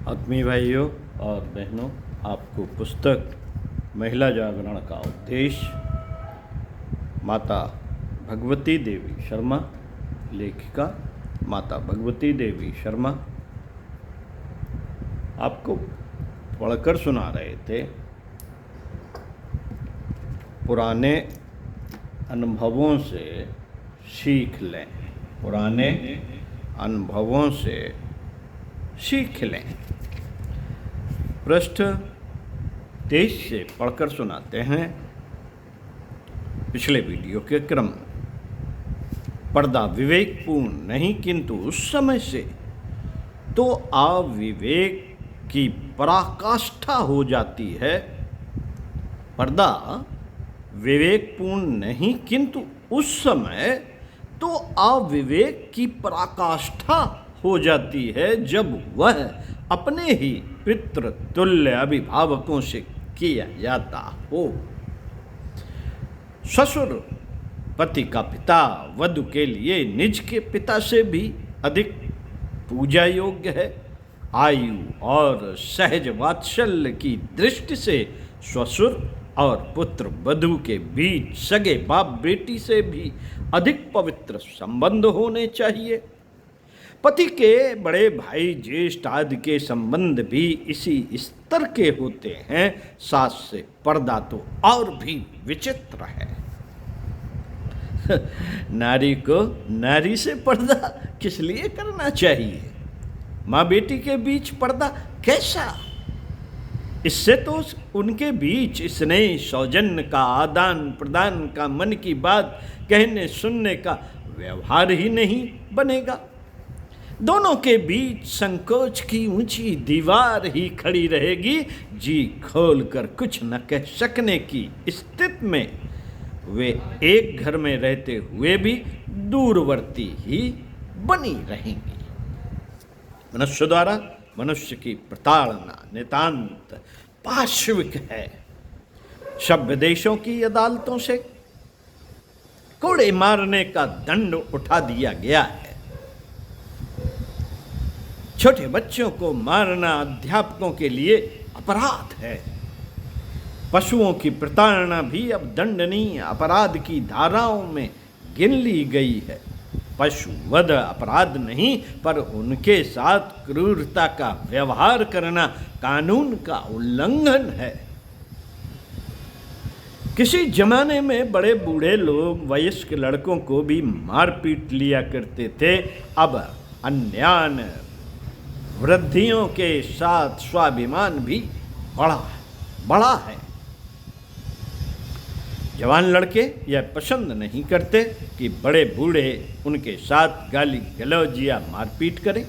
आत्मीय भाइयों और बहनों, आपको पुस्तक महिला जागरण का उद्देश्य माता भगवती देवी शर्मा, लेखिका माता भगवती देवी शर्मा, आपको पढ़कर सुना रहे थे। पुराने अनुभवों से सीख लें, पुराने अनुभवों से सीख लें। पृष्ठ 23 से पढ़कर सुनाते हैं। पिछले वीडियो के क्रम में पर्दा विवेकपूर्ण नहीं, किंतु उस समय से तो अविवेक की पराकाष्ठा हो जाती है। पर्दा विवेकपूर्ण नहीं, किंतु उस समय तो अविवेक की पराकाष्ठा हो जाती है जब वह अपने ही पितृ तुल्य अभिभावकों से किया जाता हो। ससुर पति का पिता वधु के लिए निज के पिता से भी अधिक पूजा योग्य है। आयु और सहज वात्सल्य की दृष्टि से ससुर और पुत्र वधु के बीच सगे बाप बेटी से भी अधिक पवित्र संबंध होने चाहिए। पति के बड़े भाई ज्येष्ठ आदि के संबंध भी इसी स्तर के होते हैं। सास से पर्दा तो और भी विचित्र है। नारी को नारी से पर्दा किस लिए करना चाहिए? माँ बेटी के बीच पर्दा कैसा? इससे तो उनके बीच स्नेह सौजन्य का आदान प्रदान का, मन की बात कहने सुनने का व्यवहार ही नहीं बनेगा। दोनों के बीच संकोच की ऊंची दीवार ही खड़ी रहेगी। जी खोलकर कुछ न कह सकने की स्थिति में वे एक घर में रहते हुए भी दूरवर्ती ही बनी रहेंगी। मनुष्य द्वारा मनुष्य की प्रताड़ना नितांत पाशविक है। सभ्य देशों की अदालतों से कोड़े मारने का दंड उठा दिया गया है। छोटे बच्चों को मारना अध्यापकों के लिए अपराध है। पशुओं की प्रताड़ना भी अब दंडनीय अपराध की धाराओं में गिन ली गई है। पशु वध अपराध नहीं, पर उनके साथ क्रूरता का व्यवहार करना कानून का उल्लंघन है। किसी जमाने में बड़े बूढ़े लोग वयस्क लड़कों को भी मार पीट लिया करते थे। अब अन्यान वृद्धियों के साथ स्वाभिमान भी बड़ा है। जवान लड़के यह पसंद नहीं करते कि बड़े बूढ़े उनके साथ गाली गलौज या मारपीट करें।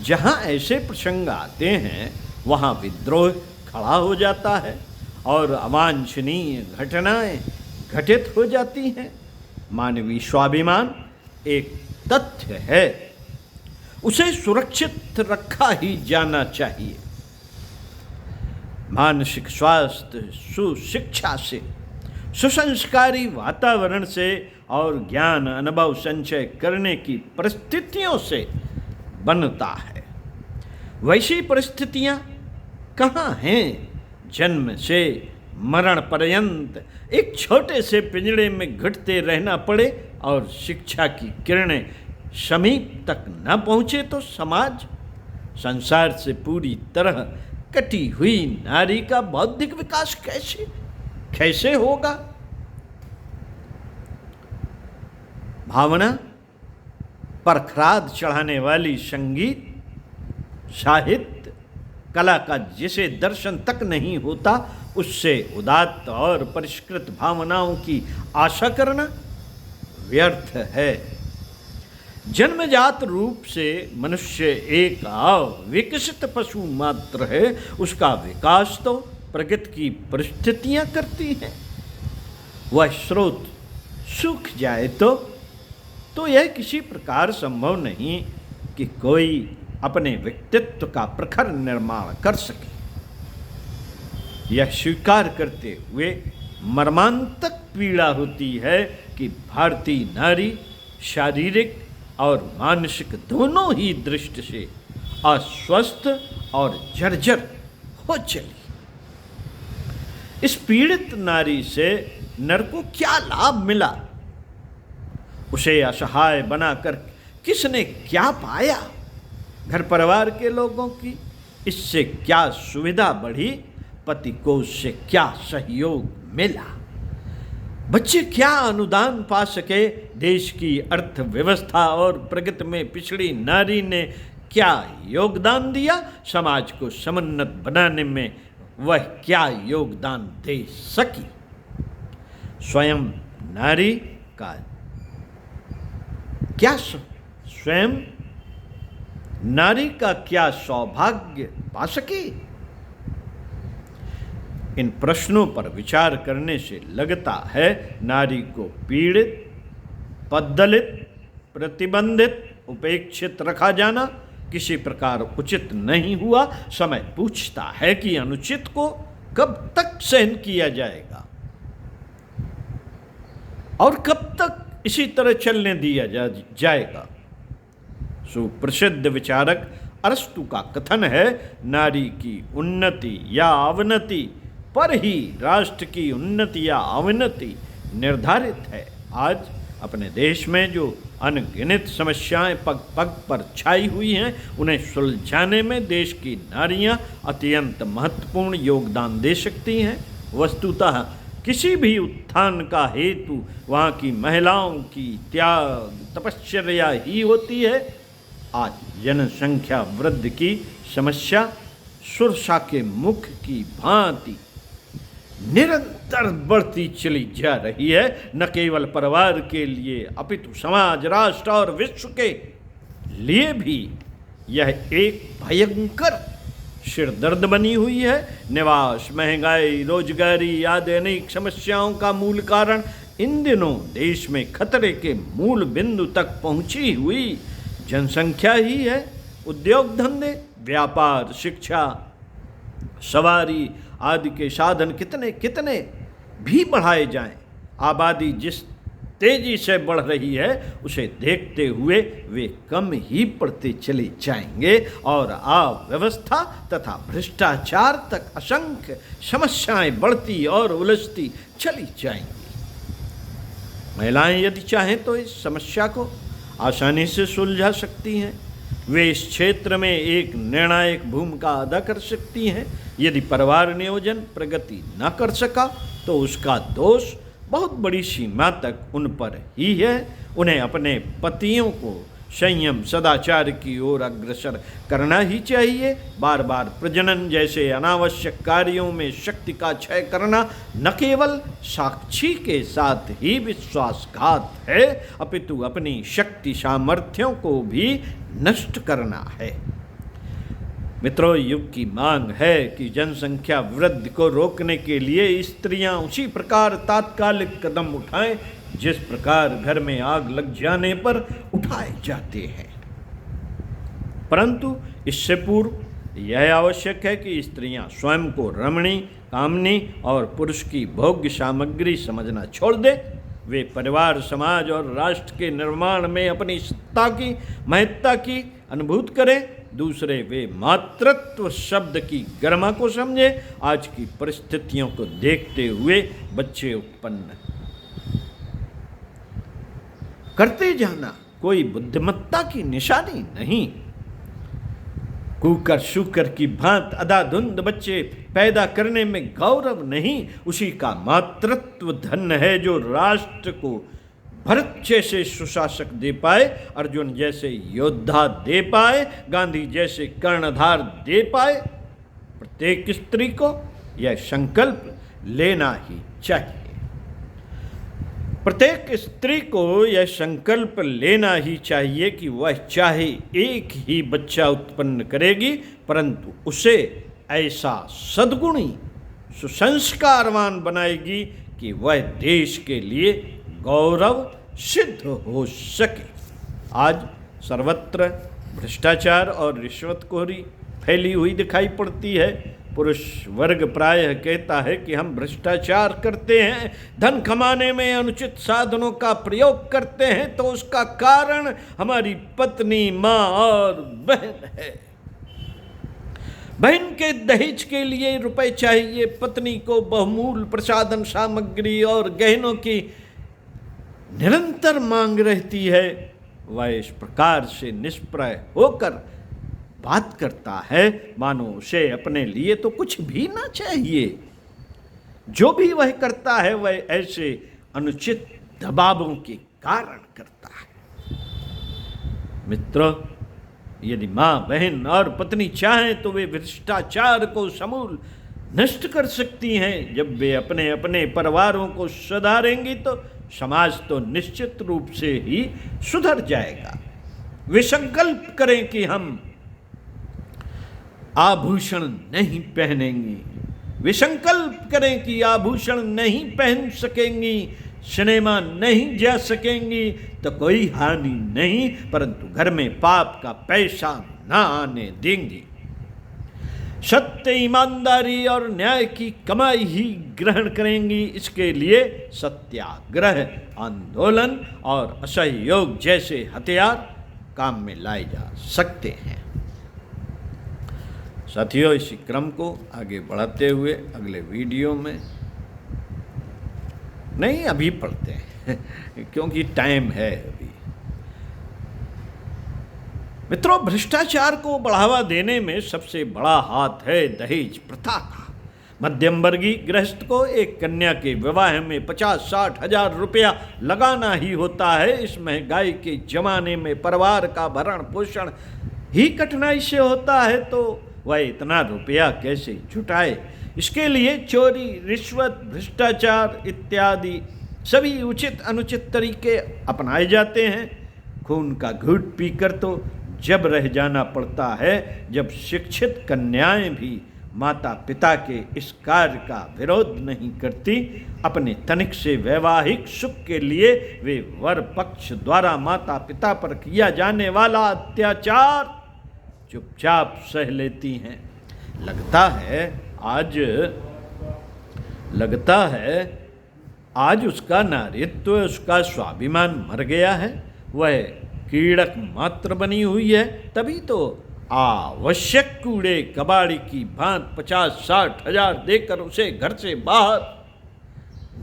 जहां ऐसे प्रसंग आते हैं वहां विद्रोह खड़ा हो जाता है और अवांछनीय घटनाएं घटित हो जाती हैं। मानवीय स्वाभिमान एक तथ्य है, उसे सुरक्षित रखा ही जाना चाहिए। मानसिक स्वास्थ्य सुशिक्षा से, सुसंस्कारी वातावरण से और ज्ञान अनुभव संचय करने की परिस्थितियों से बनता है। वैसी परिस्थितियां कहाँ हैं? जन्म से मरण पर्यंत एक छोटे से पिंजड़े में घुटते रहना पड़े और शिक्षा की किरणें समीप तक न पहुँचे तो समाज संसार से पूरी तरह कटी हुई नारी का बौद्धिक विकास कैसे होगा? भावना पर खराद चढ़ाने वाली संगीत, साहित्य, कला का जिसे दर्शन तक नहीं होता, उससे उदात्त और परिष्कृत भावनाओं की आशा करना व्यर्थ है। जन्मजात रूप से मनुष्य एक अविकसित पशु मात्र है। उसका विकास तो प्रकृति की परिस्थितियां करती हैं। वह स्रोत सूख जाए तो यह किसी प्रकार संभव नहीं कि कोई अपने व्यक्तित्व का प्रखर निर्माण कर सके। यह स्वीकार करते हुए मर्मांतक पीड़ा होती है कि भारतीय नारी शारीरिक और मानसिक दोनों ही दृष्टि से अस्वस्थ और जर्जर हो चली। इस पीड़ित नारी से नर को क्या लाभ मिला? उसे असहाय बनाकर किसने क्या पाया? घर परिवार के लोगों की इससे क्या सुविधा बढ़ी? पति को उससे क्या सहयोग मिला? बच्चे क्या अनुदान पा सके? देश की अर्थव्यवस्था और प्रगति में पिछड़ी नारी ने क्या योगदान दिया? समाज को समुन्नत बनाने में वह क्या योगदान दे सकी? स्वयं नारी का क्या स्वयं नारी का क्या सौभाग्य पा सकी? इन प्रश्नों पर विचार करने से लगता है नारी को पीड़ित, पददलित, प्रतिबंधित, उपेक्षित रखा जाना किसी प्रकार उचित नहीं हुआ। समय पूछता है कि अनुचित को कब तक सहन किया जाएगा और कब तक इसी तरह चलने दिया जाएगा। सुप्रसिद्ध विचारक अरस्तु का कथन है, नारी की उन्नति या अवनति पर ही राष्ट्र की उन्नति या अवनति निर्धारित है। आज अपने देश में जो अनगिनत समस्याएं पग पग पर छाई हुई हैं, उन्हें सुलझाने में देश की नारियां अत्यंत महत्वपूर्ण योगदान दे सकती हैं। वस्तुतः किसी भी उत्थान का हेतु वहाँ की महिलाओं की त्याग तपश्चर्या ही होती है। आज जनसंख्या वृद्धि की समस्या सुरसा के मुख की भांति निरंतर बढ़ती चली जा रही है। न केवल परिवार के लिए अपितु समाज, राष्ट्र और विश्व के लिए भी यह एक भयंकर सिरदर्द बनी हुई है। निवास, महंगाई, रोजगारी आदि अनेक समस्याओं का मूल कारण इन दिनों देश में खतरे के मूल बिंदु तक पहुंची हुई जनसंख्या ही है। उद्योग धंधे, व्यापार, शिक्षा, सवारी आदि के साधन कितने कितने भी बढ़ाए जाएं, आबादी जिस तेजी से बढ़ रही है उसे देखते हुए वे कम ही पड़ते चले जाएंगे और अव्यवस्था तथा भ्रष्टाचार तक असंख्य समस्याएं बढ़ती और उलझती चली जाएंगी। महिलाएं यदि चाहें तो इस समस्या को आसानी से सुलझा सकती हैं। वे इस क्षेत्र में एक निर्णायक भूमिका अदा कर सकती हैं। यदि परिवार नियोजन प्रगति न कर सका तो उसका दोष बहुत बड़ी सीमा तक उन पर ही है। उन्हें अपने पतियों को संयम सदाचार की ओर अग्रसर करना ही चाहिए। बार बार प्रजनन जैसे अनावश्यक कार्यों में शक्ति का क्षय करना न केवल साक्षी के साथ ही विश्वासघात है, अपितु अपनी शक्ति सामर्थ्यों को भी नष्ट करना है। मित्रों, युग की मांग है कि जनसंख्या वृद्धि को रोकने के लिए स्त्रियां उसी प्रकार तात्कालिक कदम उठाएं जिस प्रकार घर में आग लग जाने पर उठाए जाते हैं। परंतु इससे पूर्व यह आवश्यक है कि स्त्रियां स्वयं को रमणी, कामनी और पुरुष की भोग्य सामग्री समझना छोड़ दें। वे परिवार, समाज और राष्ट्र के निर्माण में अपनी सत्ता की महत्ता की अनुभूति करें। दूसरे, वे मातृत्व शब्द की गरिमा को समझें। आज की परिस्थितियों को देखते हुए बच्चे उत्पन्न करते जाना कोई बुद्धिमत्ता की निशानी नहीं। कुकर शुकर की भांत अधाधुंध बच्चे पैदा करने में गौरव नहीं, उसी का मातृत्व धन है जो राष्ट्र को भरत जैसे सुशासक दे पाए, अर्जुन जैसे योद्धा दे पाए, गांधी जैसे कर्णधार दे पाए। प्रत्येक स्त्री को यह संकल्प लेना ही चाहिए। प्रत्येक स्त्री को यह संकल्प लेना ही चाहिए कि वह चाहे एक ही बच्चा उत्पन्न करेगी, परंतु उसे ऐसा सद्गुणी सुसंस्कारवान बनाएगी कि वह देश के लिए गौरव सिद्ध हो सके। आज सर्वत्र भ्रष्टाचार और रिश्वतखोरी फैली हुई दिखाई पड़ती है। पुरुष वर्ग प्रायः कहता है कि हम भ्रष्टाचार करते हैं, धन कमाने में अनुचित साधनों का प्रयोग करते हैं, तो उसका कारण हमारी पत्नी, माँ और बहन है। बहन के दहेज के लिए रुपए चाहिए, पत्नी को बहुमूल्य प्रसाधन सामग्री और गहनों की निरंतर मांग रहती है। वह इस प्रकार से निष्प्रय होकर बात करता है मानो उसे अपने लिए तो कुछ भी ना चाहिए। जो भी वह करता है वह ऐसे अनुचित दबावों के कारण करता है। मित्रों, यदि माँ, बहन और पत्नी चाहें तो वे भ्रष्टाचार को समूल नष्ट कर सकती हैं। जब वे अपने अपने परिवारों को सुधारेंगी तो समाज तो निश्चित रूप से ही सुधर जाएगा। वे संकल्प करें कि हम आभूषण नहीं पहनेंगी, वे संकल्प करें कि आभूषण नहीं पहन सकेंगी, सिनेमा नहीं जा सकेंगी तो कोई हानि नहीं, परंतु घर में पाप का पैसा ना आने देंगी। सत्य, ईमानदारी और न्याय की कमाई ही ग्रहण करेंगी। इसके लिए सत्याग्रह, आंदोलन और असहयोग जैसे हथियार काम में लाए जा सकते हैं। साथियों, इसी क्रम को आगे बढ़ाते हुए अगले वीडियो में नहीं, अभी पढ़ते हैं क्योंकि टाइम है अभी। मित्रों, भ्रष्टाचार को बढ़ावा देने में सबसे बड़ा हाथ है दहेज प्रथा का। मध्यम वर्गीय गृहस्थ को एक कन्या के विवाह में 50-60 हजार रुपया लगाना ही होता है। इस महंगाई के जमाने में परिवार का भरण पोषण ही कठिनाई से होता है तो वह इतना रुपया कैसे जुटाए। इसके लिए चोरी, रिश्वत, भ्रष्टाचार इत्यादि सभी उचित अनुचित तरीके अपनाए जाते हैं। खून का घूंट पीकर तो जब रह जाना पड़ता है जब शिक्षित कन्याएं भी माता पिता के इस कार्य का विरोध नहीं करती। अपने तनिक से वैवाहिक सुख के लिए वे वर पक्ष द्वारा माता पिता पर किया जाने वाला अत्याचार चुपचाप सह लेती हैं। लगता है आज उसका नारीत्व, उसका स्वाभिमान मर गया है, वह कीड़क मात्र बनी हुई है। तभी तो आवश्यक कूड़े कबाड़ी की भांत 50-60 हजार देकर उसे घर से बाहर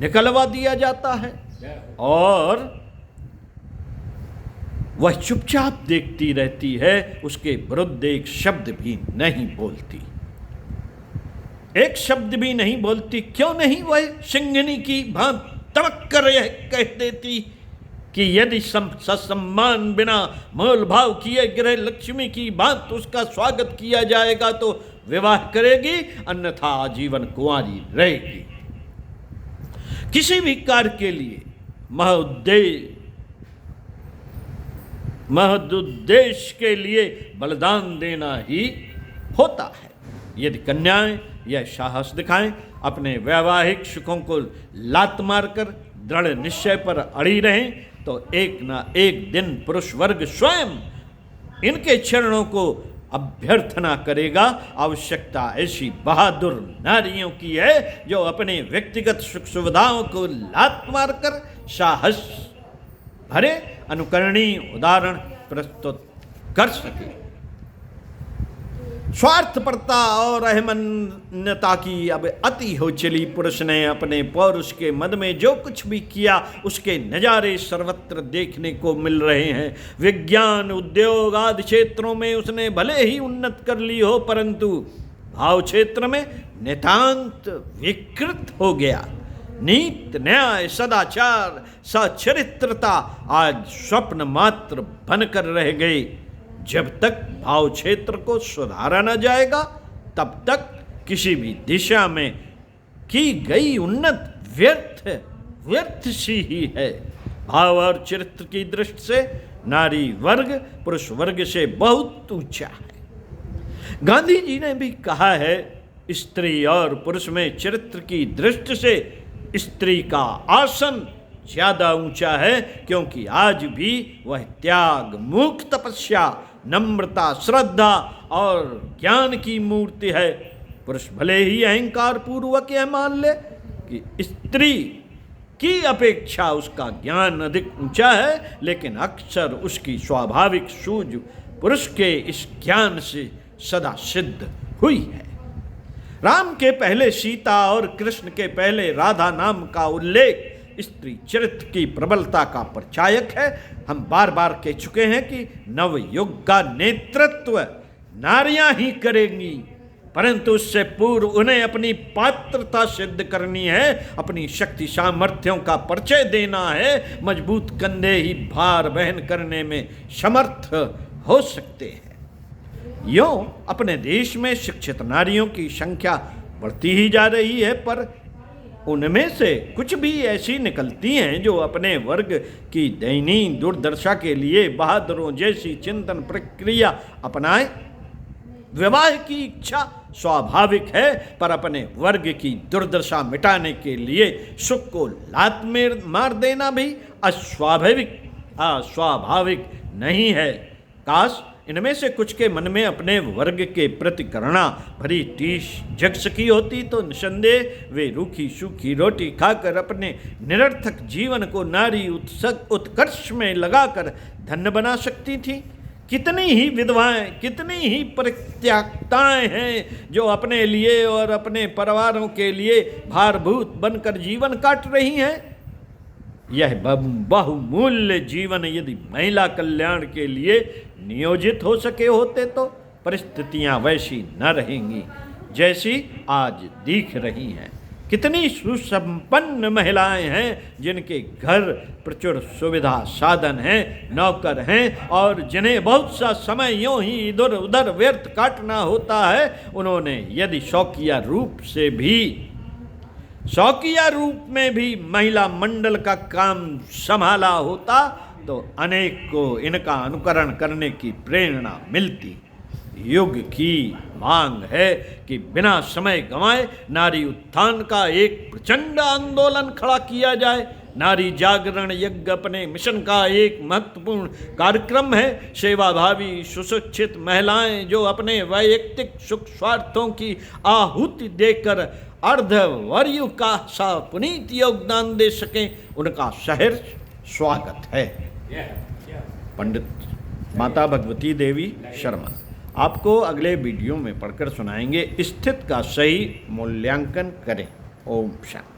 निकलवा दिया जाता है और वह चुपचाप देखती रहती है। उसके विरुद्ध एक शब्द भी नहीं बोलती, एक शब्द भी नहीं बोलती। क्यों नहीं? वह सिंघनी की भांत तड़क कर यह कह देती कि यदि ससम्मान बिना मोल भाव किए गृह लक्ष्मी की भांत उसका स्वागत किया जाएगा तो विवाह करेगी, अन्यथा आजीवन कुंवारी रहेगी। किसी भी कार्य के लिए महदुद्देश्य के लिए बलिदान देना ही होता है। यदि कन्याएं यह साहस दिखाएं, अपने वैवाहिक सुखों को लात मारकर दृढ़ निश्चय पर अड़ी रहें, तो एक ना एक दिन पुरुष वर्ग स्वयं इनके चरणों को अभ्यर्थना करेगा। आवश्यकता ऐसी बहादुर नारियों की है जो अपने व्यक्तिगत सुख सुविधाओं को लात मारकर साहस भरे अनुकरणीय उदाहरण प्रस्तुत कर सके। स्वार्थपरता और अहमन्यता की अब अति हो चली। पुरुष ने अपने पौरुष के मद में जो कुछ भी किया उसके नज़ारे सर्वत्र देखने को मिल रहे हैं। विज्ञान, उद्योग आदि क्षेत्रों में उसने भले ही उन्नत कर ली हो, परंतु भाव क्षेत्र में नितांत विकृत हो गया। नीति, न्याय, सदाचार, सचरित्रता आज स्वप्न मात्र बनकर रह गए। जब तक भाव क्षेत्र को सुधारा न जाएगा तब तक किसी भी दिशा में की गई उन्नत व्यर्थ सी ही है। भाव और चरित्र की दृष्टि से नारी वर्ग पुरुष वर्ग से बहुत ऊंचा है। गांधी जी ने भी कहा है, स्त्री और पुरुष में चरित्र की दृष्टि से स्त्री का आसन ज्यादा ऊंचा है, क्योंकि आज भी वह त्याग, मूक तपस्या, नम्रता, श्रद्धा और ज्ञान की मूर्ति है। पुरुष भले ही अहंकार पूर्वक यह मान ले कि स्त्री की अपेक्षा उसका ज्ञान अधिक ऊंचा है, लेकिन अक्सर उसकी स्वाभाविक सूझ पुरुष के इस ज्ञान से सदा सिद्ध हुई है। राम के पहले सीता और कृष्ण के पहले राधा नाम का उल्लेख स्त्री चरित्र की प्रबलता का परिचायक है। हम बार बार कह चुके हैं कि नवयुग का नेतृत्व नारियां ही करेंगी, परंतु उससे पूर्व उन्हें अपनी पात्रता सिद्ध करनी है, अपनी शक्ति सामर्थ्यों का परिचय देना है। मजबूत कंधे ही भार वहन करने में समर्थ हो सकते हैं। यूं अपने देश में शिक्षित नारियों की संख्या बढ़ती ही जा रही है, पर उनमें से कुछ भी ऐसी निकलती हैं जो अपने वर्ग की दयनीय दुर्दशा के लिए बहादुरों जैसी चिंतन प्रक्रिया अपनाएं। विवाह की इच्छा स्वाभाविक है, पर अपने वर्ग की दुर्दशा मिटाने के लिए सुख को लात में मार देना भी अस्वाभाविक नहीं है। काश इनमें से कुछ के मन में अपने वर्ग के प्रति करुणा भरी टीस जग सकी होती तो निसंदेह वे रूखी सूखी रोटी खाकर अपने निरर्थक जीवन को नारी उत्कर्ष में लगाकर धन्य बना सकती थी। कितनी ही विधवाएं, कितनी ही परित्याक्ताएं हैं जो अपने लिए और अपने परिवारों के लिए भारभूत बनकर जीवन काट रही हैं। यह बहुमूल्य जीवन यदि महिला कल्याण के लिए नियोजित हो सके होते तो परिस्थितियां वैसी न रहेंगी जैसी आज दिख रही हैं। कितनी सुसंपन्न महिलाएं हैं जिनके घर प्रचुर सुविधा साधन हैं, नौकर हैं और जिन्हें बहुत सा समय यूं ही इधर उधर व्यर्थ काटना होता है। उन्होंने यदि शौकिया रूप में भी महिला मंडल का काम संभाला होता तो अनेक को इनका अनुकरण करने की प्रेरणा मिलती। युग की मांग है कि बिना समय गंवाए नारी उत्थान का एक प्रचंड आंदोलन खड़ा किया जाए। नारी जागरण यज्ञ अपने मिशन का एक महत्वपूर्ण कार्यक्रम है। सेवाभावी सुशिक्षित महिलाएं जो अपने वैयक्तिक सुख स्वार्थों की आहुति देकर अर्धवर्यु का सा पुनीत योगदान दे सकें, उनका सहर्ष स्वागत है। पंडित माता भगवती देवी शर्मा आपको अगले वीडियो में पढ़कर सुनाएंगे। स्थिति का सही मूल्यांकन करें। ओम शांति।